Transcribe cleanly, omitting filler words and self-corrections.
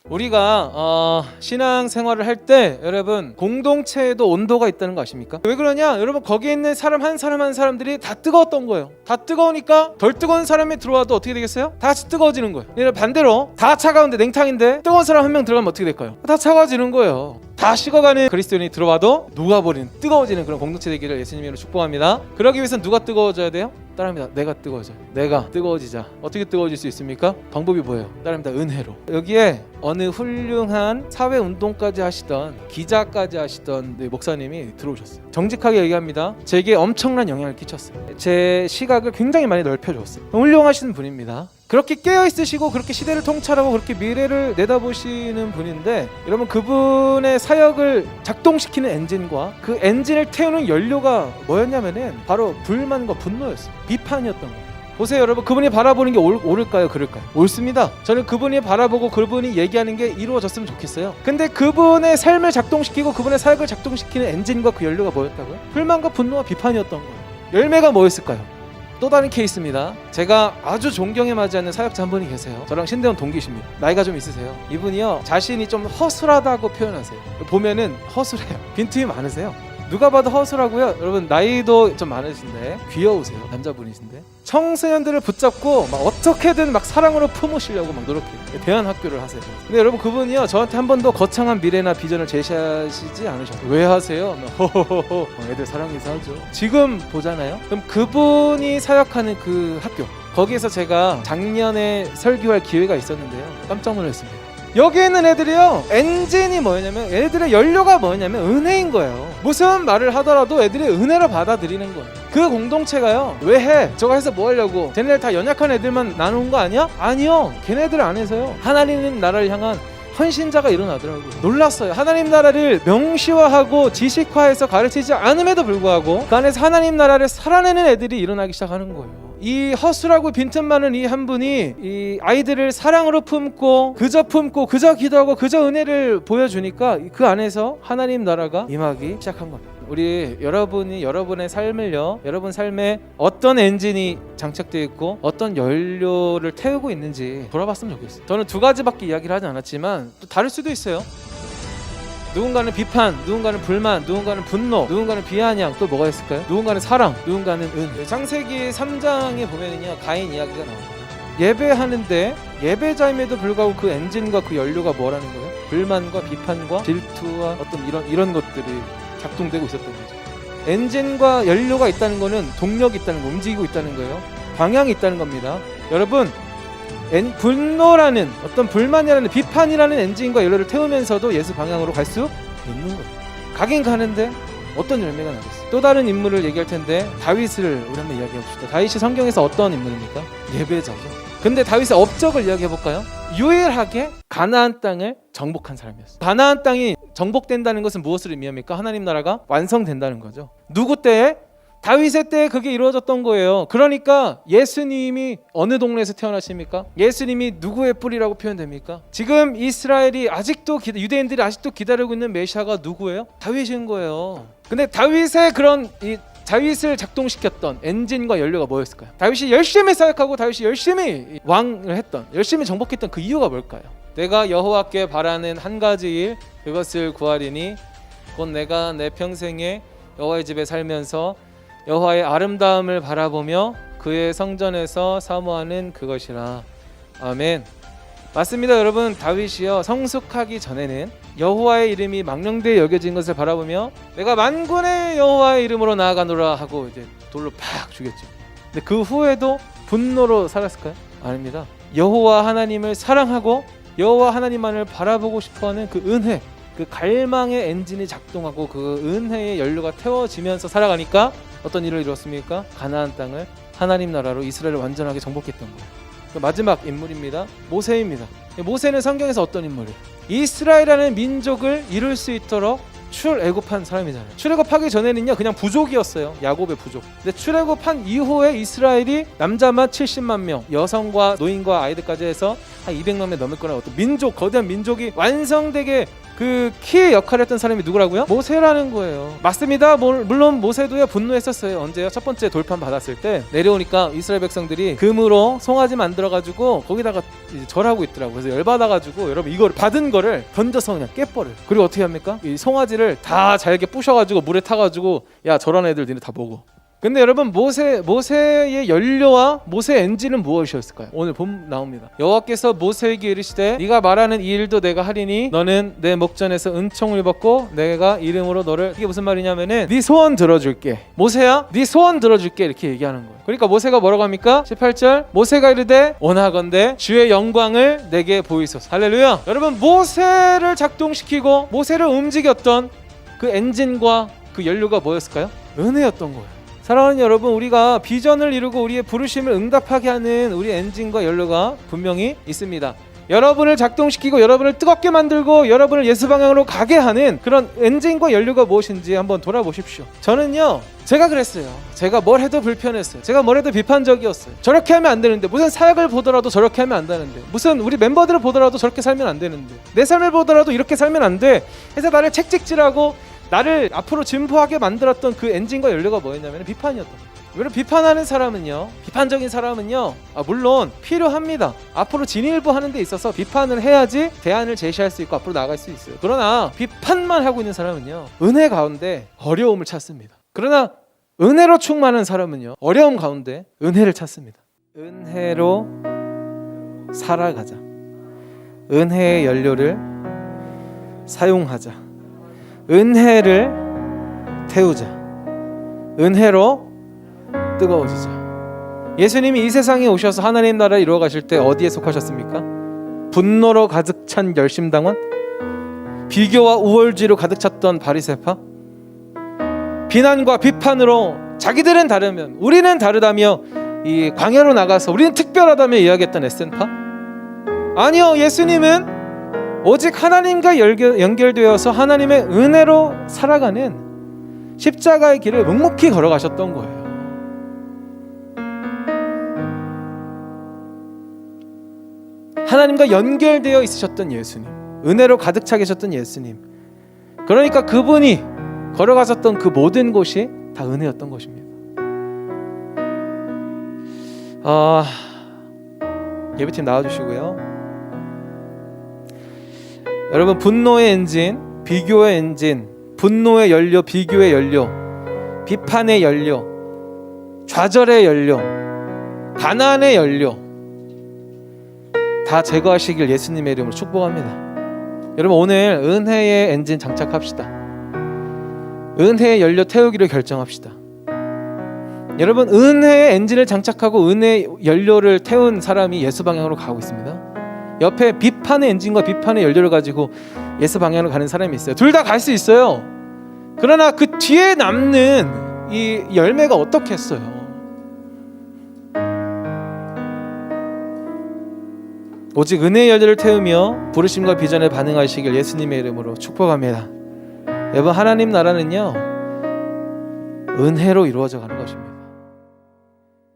우리가 신앙생활을 할 때 여러분 공동체에도 온도가 있다는 거 아십니까? 왜 그러냐? 여러분 거기에 있는 사람 한 사람 한 사람들이 다 뜨거웠던 거예요. 다 뜨거우니까 덜 뜨거운 사람이 들어와도 어떻게 되겠어요? 다 같이 뜨거워지는 거예요. 그러니까 반대로 다 차가운데 냉탕인데 뜨거운 사람 한 명 들어가면 어떻게 될까요? 다 차가워지는 거예요. 다 식어가는 그리스도인이 들어와도 녹아버리는 뜨거워지는 그런 공동체 되기를 예수님으로 축복합니다. 그러기 위해서는 누가 뜨거워져야 돼요? 따라합니다. 내가 뜨거워져요. 내가 뜨거워지자. 어떻게 뜨거워질 수 있습니까? 방법이 뭐예요? 따라합니다. 은혜로. 여기에 어느 훌륭한 사회운동까지 하시던 기자까지 하시던 목사님이 들어오셨어요. 정직하게 얘기합니다. 제게 엄청난 영향을 끼쳤어요. 제 시각을 굉장히 많이 넓혀줬어요. 훌륭하신 분입니다. 그렇게 깨어있으시고 그렇게 시대를 통찰하고 그렇게 미래를 내다보시는 분인데 여러분 그분의 사역을 작동시키는 엔진과 그 엔진을 태우는 연료가 뭐였냐면은 바로 불만과 분노였어요. 비판이었던 거예요. 보세요 여러분, 그분이 바라보는 게 옳을까요? 그럴까요? 옳습니다. 저는 그분이 바라보고 그분이 얘기하는 게 이루어졌으면 좋겠어요. 근데 그분의 삶을 작동시키고 그분의 사역을 작동시키는 엔진과 그 연료가 뭐였다고요? 불만과 분노와 비판이었던 거예요. 열매가 뭐였을까요? 또 다른 케이스입니다. 제가 아주 존경에 맞지 않는 사역자 한 분이 계세요. 저랑 신대원 동기십니다. 나이가 좀 있으세요. 이분이요 자신이 좀 허술하다고 표현하세요. 보면은 허술해요. 빈틈이 많으세요. 누가 봐도 허술하고요. 여러분 나이도 좀 많으신데 귀여우세요. 남자분이신데 청소년들을 붙잡고 막 어떻게든 막 사랑으로 품으시려고 막 노력해요. 대안학교를 하세요. 근데 여러분 그분이요 저한테 한 번도 거창한 미래나 비전을 제시하시지 않으셨어요. 왜 하세요? 호호호호 애들 사랑해서 하죠. 지금 보잖아요. 그럼 그분이 사역하는 그 학교 거기에서 제가 작년에 설교할 기회가 있었는데요. 깜짝 놀랐습니다. 여기 있는 애들이요 엔진이 뭐냐면 애들의 연료가 뭐냐면 은혜인 거예요. 무슨 말을 하더라도 애들이 은혜로 받아들이는 거예요. 그 공동체가요 왜 해? 저거 해서 뭐 하려고? 쟤네들 다 연약한 애들만 나눈 거 아니야? 아니요. 걔네들 안에서요 하나님 나라를 향한 헌신자가 일어나더라고요. 놀랐어요. 하나님 나라를 명시화하고 지식화해서 가르치지 않음에도 불구하고 그 안에서 하나님 나라를 살아내는 애들이 일어나기 시작하는 거예요. 이 허술하고 빈틈 많은 이 한 분이 이 아이들을 사랑으로 품고 그저 기도하고 그저 은혜를 보여주니까 그 안에서 하나님 나라가 임하기 시작한 겁니다. 우리 여러분이 여러분의 삶을요 여러분 삶에 어떤 엔진이 장착되어 있고 어떤 연료를 태우고 있는지 돌아봤으면 좋겠어요. 저는 두 가지밖에 이야기를 하지 않았지만 또 다를 수도 있어요. 누군가는 비판, 누군가는 불만, 누군가는 분노, 누군가는 비아냥, 또 뭐가 있을까요? 누군가는 사랑, 누군가는 은. 창세기 3장에 보면은요 가인 이야기가 나옵니다. 예배하는데 예배자임에도 불구하고 그 엔진과 그 연료가 뭐라는 거예요? 불만과 비판과 질투와 어떤 이런 것들이 작동되고 있었던 거죠. 엔진과 연료가 있다는 거는 동력이 있다는 거, 움직이고 있다는 거예요. 방향이 있다는 겁니다. 여러분 분노라는 어떤 불만이라는 비판이라는 엔진과 연료를 태우면서도 예수 방향으로 갈 수 있는 거예요. 가긴 가는데 어떤 열매가 나겠어요. 또 다른 인물을 얘기할 텐데 다윗을 우리 한번 이야기해 봅시다. 다윗이 성경에서 어떤 인물입니까? 예배자죠. 근데 다윗의 업적을 이야기해 볼까요? 유일하게 가나안 땅을 정복한 사람이었어요. 가나안 땅이 정복된다는 것은 무엇을 의미합니까? 하나님 나라가 완성된다는 거죠. 누구 때에? 다윗의 때에 그게 이루어졌던 거예요. 그러니까 예수님이 어느 동네에서 태어나십니까? 예수님이 누구의 뿌리라고 표현됩니까? 지금 이스라엘이 아직도 유대인들이 아직도 기다리고 있는 메시아가 누구예요? 다윗인 거예요. 근데 다윗의 그런 다윗을 작동시켰던 엔진과 연료가 뭐였을까요? 다윗이 열심히 사역하고 다윗이 열심히 왕을 했던, 열심히 정복했던 그 이유가 뭘까요? 내가 여호와께 바라는 한 가지 일, 그것을 구하리니 곧 내가 내 평생에 여호와의 집에 살면서 여호와의 아름다움을 바라보며 그의 성전에서 사모하는 그것이라. 아멘. 맞습니다 여러분. 다윗이요 성숙하기 전에는 여호와의 이름이 망령되이 여겨진 것을 바라보며 내가 만군의 여호와의 이름으로 나아가노라 하고 이제 돌로 팍 죽였죠. 근데 그 후에도 분노로 살았을까요? 아닙니다. 여호와 하나님을 사랑하고 여호와 하나님만을 바라보고 싶어하는 그 은혜, 그 갈망의 엔진이 작동하고 그 은혜의 연료가 태워지면서 살아가니까 어떤 일을 이뤘습니까? 가나안 땅을 하나님 나라로 이스라엘을 완전하게 정복했던 거예요. 그 마지막 인물입니다. 모세입니다. 모세는 성경에서 어떤 인물이에요? 이스라엘이라는 민족을 이룰 수 있도록 출애굽한 사람이잖아요. 출애굽하기 전에는요 그냥 부족이었어요. 야곱의 부족. 근데 출애굽한 이후에 이스라엘이 남자만 70만 명, 여성과 노인과 아이들까지 해서 한 200만 명 넘을 거라는 어떤 민족, 거대한 민족이 완성되게 그 키의 역할을 했던 사람이 누구라고요? 모세라는 거예요. 맞습니다. 물론 모세도요 분노했었어요. 언제요? 첫 번째 돌판 받았을 때 내려오니까 이스라엘 백성들이 금으로 송아지 만들어가지고 거기다가 이제 절하고 있더라고요. 그래서 열받아가지고 여러분 이걸 받은 거를 던져서 그냥 깨버려요. 그리고 어떻게 합니까? 이 송아지를 다 잘게 부셔가지고 물에 타가지고 야 저런 애들 니네 다 먹어. 근데 여러분 모세의 연료와 모세의 엔진은 무엇이었을까요? 오늘 본 나옵니다. 여호와께서 모세에게 이르시되 네가 말하는 이 일도 내가 하리니 너는 내 목전에서 은총을 받고 내가 이름으로 너를 이게 무슨 말이냐면은 네 소원 들어줄게. 모세야 네 소원 들어줄게 이렇게 얘기하는 거예요. 그러니까 모세가 뭐라고 합니까? 18절 모세가 이르되 원하건대 주의 영광을 내게 보이소서. 할렐루야. 여러분 모세를 작동시키고 모세를 움직였던 그 엔진과 그 연료가 뭐였을까요? 은혜였던 거예요. 사랑하는 여러분, 우리가 비전을 이루고 우리의 부르심을 응답하게 하는 우리 엔진과 연료가 분명히 있습니다. 여러분을 작동시키고 여러분을 뜨겁게 만들고 여러분을 예수 방향으로 가게 하는 그런 엔진과 연료가 무엇인지 한번 돌아보십시오. 저는요 제가 그랬어요. 제가 뭘 해도 불편했어요. 제가 뭘 해도 비판적이었어요. 저렇게 하면 안 되는데, 무슨 사역을 보더라도 저렇게 하면 안 되는데, 무슨 우리 멤버들을 보더라도 저렇게 살면 안 되는데, 내 삶을 보더라도 이렇게 살면 안 돼. 해서 나를 책찍질하고 나를 앞으로 진보하게 만들었던 그 엔진과 연료가 뭐였냐면 비판이었던 거예요. 여러분 비판하는 사람은요, 비판적인 사람은요, 물론 필요합니다. 앞으로 진일보 하는 데 있어서 비판을 해야지 대안을 제시할 수 있고 앞으로 나아갈 수 있어요. 그러나 비판만 하고 있는 사람은요 은혜 가운데 어려움을 찾습니다. 그러나 은혜로 충만한 사람은요 어려움 가운데 은혜를 찾습니다. 은혜로 살아가자. 은혜의 연료를 사용하자. 은혜를 태우자. 은혜로 뜨거워지자. 예수님이 이 세상에 오셔서 하나님 나라를 이루어 가실 때 어디에 속하셨습니까? 분노로 가득 찬 열심당원, 비교와 우월주의로 가득 찼던 바리새파, 비난과 비판으로 자기들은 다르면 우리는 다르다며 이 광야로 나가서 우리는 특별하다며 이야기했던 에센파? 아니요, 예수님은 오직 하나님과 연결되어서 하나님의 은혜로 살아가는 십자가의 길을 묵묵히 걸어가셨던 거예요. 하나님과 연결되어 있으셨던 예수님, 은혜로 가득 차 계셨던 예수님, 그러니까 그분이 걸어가셨던 그 모든 곳이 다 은혜였던 것입니다. 예배팀 나와주시고요. 여러분, 분노의 엔진, 비교의 엔진, 분노의 연료, 비교의 연료, 비판의 연료, 좌절의 연료, 가난의 연료 다 제거하시길 예수님의 이름으로 축복합니다. 여러분, 오늘 은혜의 엔진 장착합시다. 은혜의 연료 태우기를 결정합시다. 여러분, 은혜의 엔진을 장착하고 은혜의 연료를 태운 사람이 예수 방향으로 가고 있습니다. 옆에 비판의 엔진과 비판의 연료를 가지고 예수 방향으로 가는 사람이 있어요. 둘 다 갈 수 있어요. 그러나 그 뒤에 남는 이 열매가 어떻겠어요? 오직 은혜의 연료를 태우며 부르심과 비전에 반응하시길 예수님의 이름으로 축복합니다. 여러분, 하나님 나라는요 은혜로 이루어져 가는 것입니다.